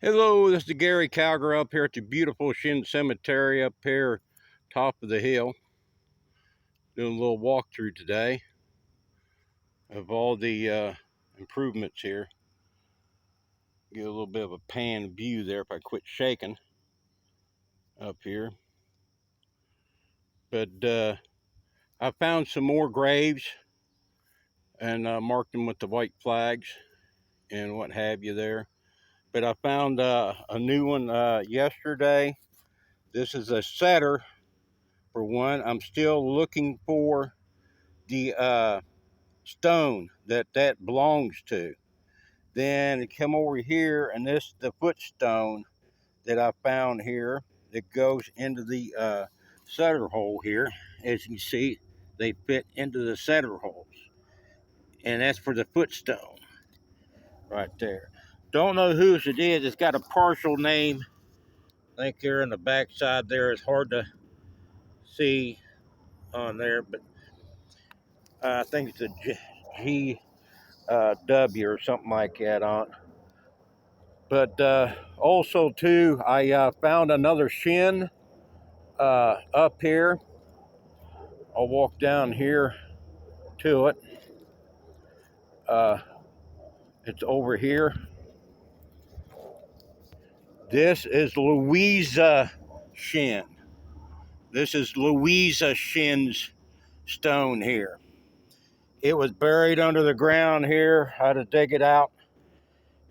Hello, this is Gary Calgar up here at the beautiful Shinn Cemetery up here, top of the hill. Doing a little walkthrough today of all the improvements here. Get a little bit of a pan view there if I quit shaking up here. But I found some more graves and marked them with the white flags and what have you there. But I found a new one yesterday. This is a setter for one. I'm still looking for the stone that belongs to. Then come over here, and this the footstone that I found here that goes into the center hole here. As you can see, they fit into the center holes, and that's for the footstone right there. Don't know whose it is. It's got a partial name. I think here in the back side there is hard to see on there, but I think it's a G W or something like that on. But also too, I found another Shinn up here. I'll walk down here to it. Uh, it's over here. This is Louisa Shinn. This is Louisa Shinn's stone here. It was buried under the ground here. I had to dig it out,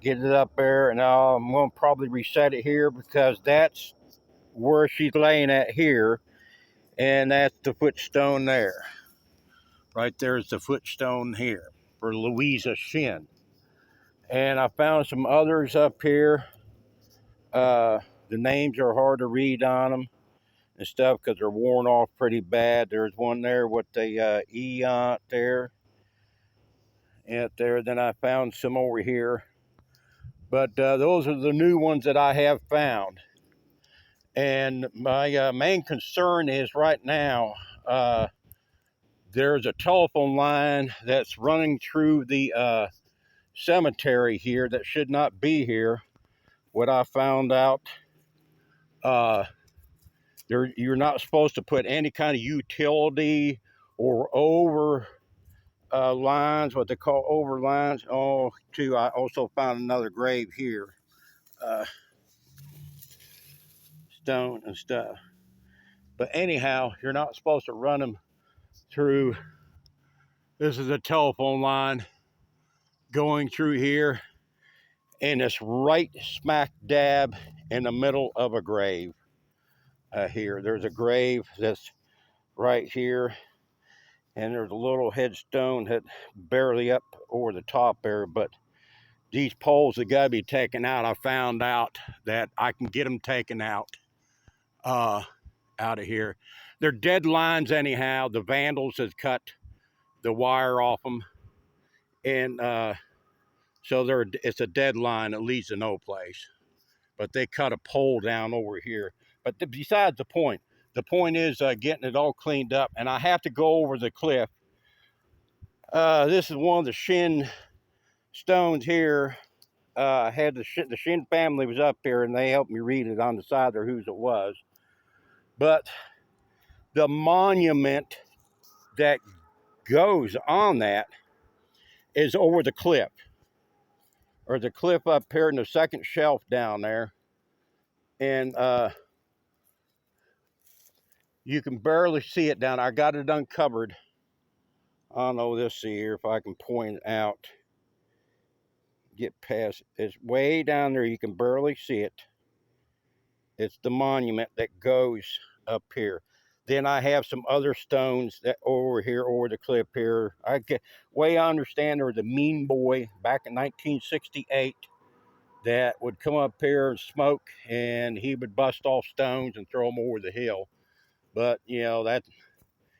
get it up there, and now I'm going to probably reset it here because that's where she's laying at here, and that's the footstone there. Right there's the footstone here for Louisa Shinn. And I found some others up here. The names are hard to read on them and stuff because they're worn off pretty bad. There's one there with the E on it there. And there, then I found some over here. But those are the new ones that I have found. And my main concern is right now, there's a telephone line that's running through the cemetery here that should not be here. What I found out, uh, you're not supposed to put any kind of utility or over lines, what they call over lines. Oh, too, I also found another grave here, uh, stone and stuff. But anyhow, you're not supposed to run them through. This is a telephone line going through here, and it's right smack dab in the middle of a grave. Here, there's a grave that's right here, and there's a little headstone that barely up over the top there. But these poles that got to be taken out, I found out that I can get them taken out out of here. They're dead lines anyhow. The vandals has cut the wire off them, and so it's a dead line that leads to no place. But they cut a pole down over here. But besides the point is getting it all cleaned up, and I have to go over the cliff. This is one of the Shinn stones here. I had the Shinn family was up here, and they helped me read it on the side there whose it was. But the monument that goes on that is over the cliff, or the cliff up here in the second shelf down there, and you can barely see it down. I got it uncovered. I don't know this here if I can point it out. Get past. It's way down there. You can barely see it. It's the monument that goes up here. Then I have some other stones that over here over the cliff here. Way I understand there was a mean boy back in 1968 that would come up here and smoke, and he would bust off stones and throw them over the hill. But you know that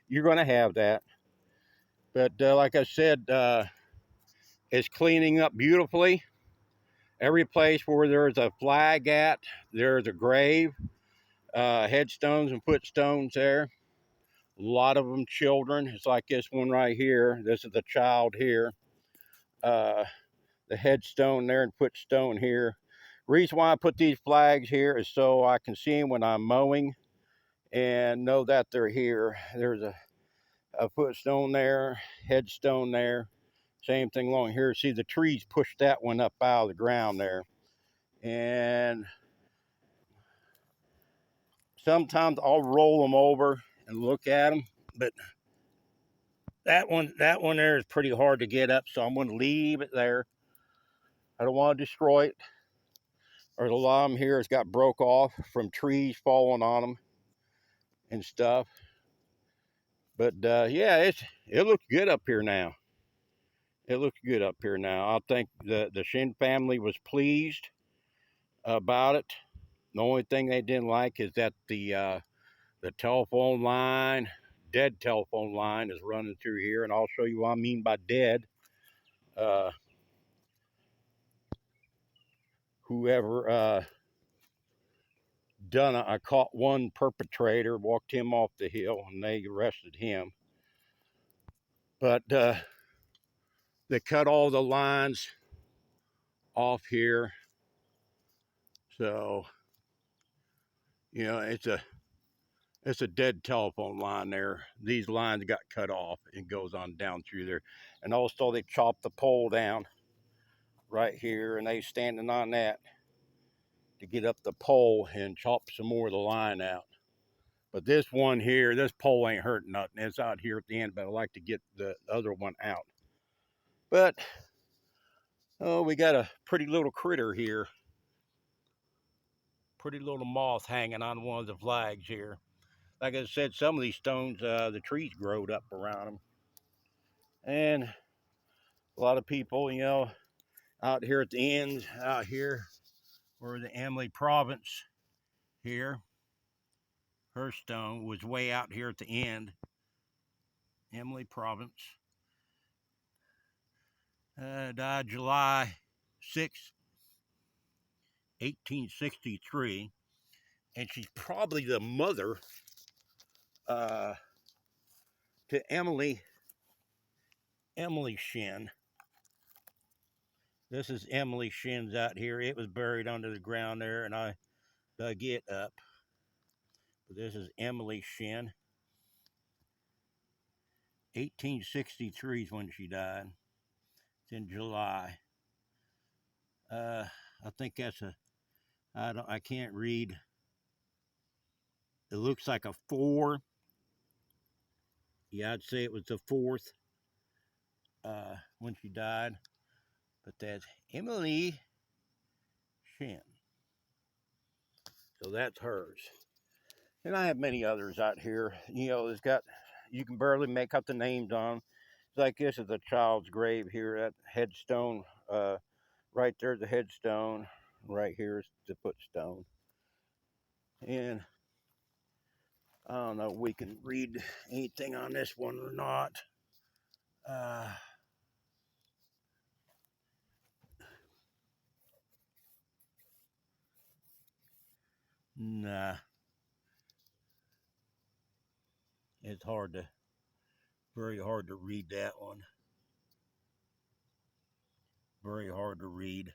you're going to have that. But like I said, it's cleaning up beautifully. Every place where there's a flag at, there's a grave, headstones and footstones there. A lot of them children. It's like this one right here. This is a child here. The headstone there and footstone here. Reason why I put these flags here is so I can see them when I'm mowing and know that they're here. There's a footstone there, headstone there. Same thing along here. See, the trees pushed that one up out of the ground there. And sometimes I'll roll them over and look at them, but that one there is pretty hard to get up, so I'm going to leave it there. I don't want to destroy it. There's a lot of them here that's got broke off from trees falling on them and stuff. But yeah, it looks good up here now. It looks good up here now. I think the Shinn family was pleased about it. The only thing they didn't like is that the telephone line, dead telephone line, is running through here, and I'll show you what I mean by dead. Whoever done it, I caught one perpetrator, walked him off the hill, and they arrested him. But they cut all the lines off here, so you know it's a dead telephone line there. These lines got cut off and goes on down through there. And also they chopped the pole down right here, and they standing on that to get up the pole and chop some more of the line out. But this one here, this pole ain't hurting nothing. It's out here at the end, but I like to get the other one out. But oh, we got a pretty little critter here. Pretty little moth hanging on one of the flags here. Like I said, some of these stones, the trees growed up around them. And a lot of people, you know, out here at the end, out here, where the Emily province here, her stone was way out here at the end. Emily province. Died July 6, 1863. And she's probably the mother to Emily Shinn. This is Emily Shinn's out here. It was buried under the ground there, and I dug it up. But this is Emily Shinn. 1863 is when she died. It's in July. I think that's I can't read. It looks like a 4. Yeah, I'd say it was the 4th when she died. But that's Emily Shinn. So that's hers. And I have many others out here. You know, you can barely make out the names on them. It's like this is a child's grave here. That headstone, right there's the headstone. Right here is the footstone. And I don't know if we can read anything on this one or not. Nah. It's very hard to read that one. Very hard to read.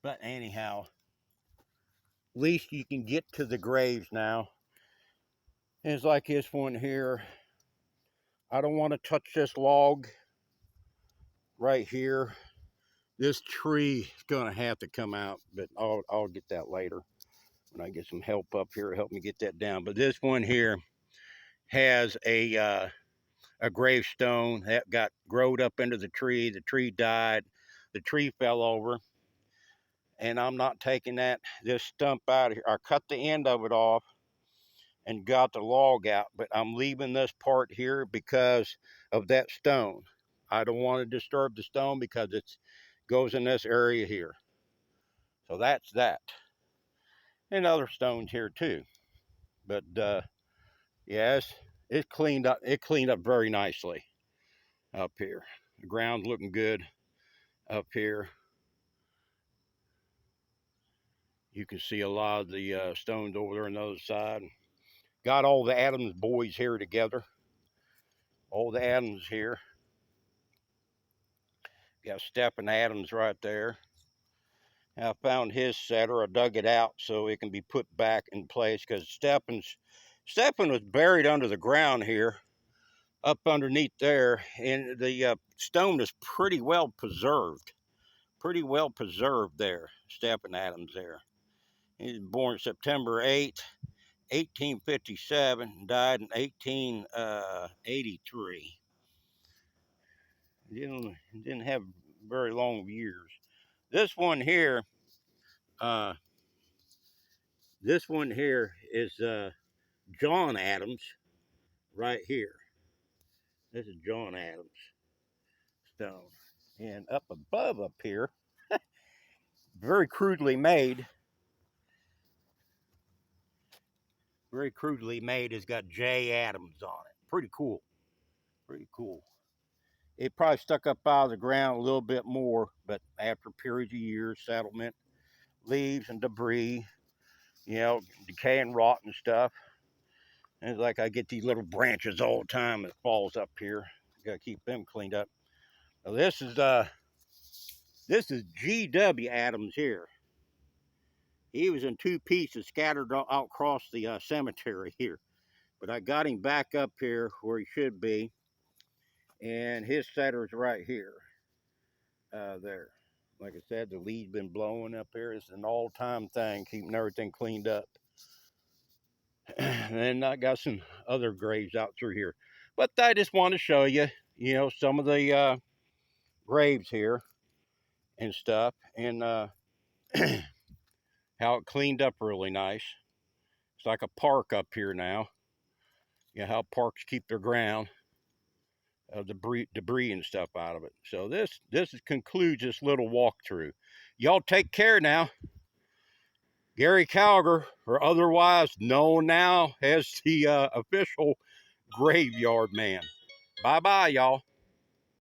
But anyhow, at least you can get to the graves now. And it's like this one here. I don't want to touch this log right here. This tree is gonna have to come out, but I'll get that later when I get some help up here to help me get that down. But this one here has a gravestone that got growed up into the tree. The tree died. The tree fell over, and I'm not taking this stump out of here. I cut the end of it off and got the log out, but I'm leaving this part here because of that stone. I don't want to disturb the stone because it goes in this area here. So that's that. And other stones here too. But yes, it's cleaned up. It cleaned up very nicely up here. The ground's looking good up here. You can see a lot of the stones over there on the other side. Got all the Adams boys here together. All the Adams here. Got Stephen Adams right there. I found his setter. I dug it out so it can be put back in place, because Steppen was buried under the ground here, up underneath there, and the stone is pretty well preserved. Pretty well preserved there, Steppen Adams there. He was born September 8, 1857, died in 1883. Didn't have very long years. This one here, uh, is John Adams right here. This is John Adams stone. And up above up here, very crudely made, has got J. Adams on it. Pretty cool. Pretty cool. It probably stuck up out of the ground a little bit more, but after periods of years, settlement, leaves and debris, decay and rot and stuff. And it's like I get these little branches all the time that falls up here. Gotta keep them cleaned up. Now this is G.W. Adams here. He was in two pieces scattered out across the cemetery here. But I got him back up here where he should be. And his setter's right here. There. Like I said, the lead's been blowing up here. It's an all-time thing, keeping everything cleaned up. And then I got some other graves out through here. But I just want to show you, some of the graves here and stuff. And how it cleaned up really nice. It's like a park up here now. How parks keep their ground, debris and stuff out of it. So this concludes this little walkthrough. Y'all take care now. Gary Calger, or otherwise known now as the official graveyard man. Bye-bye, y'all.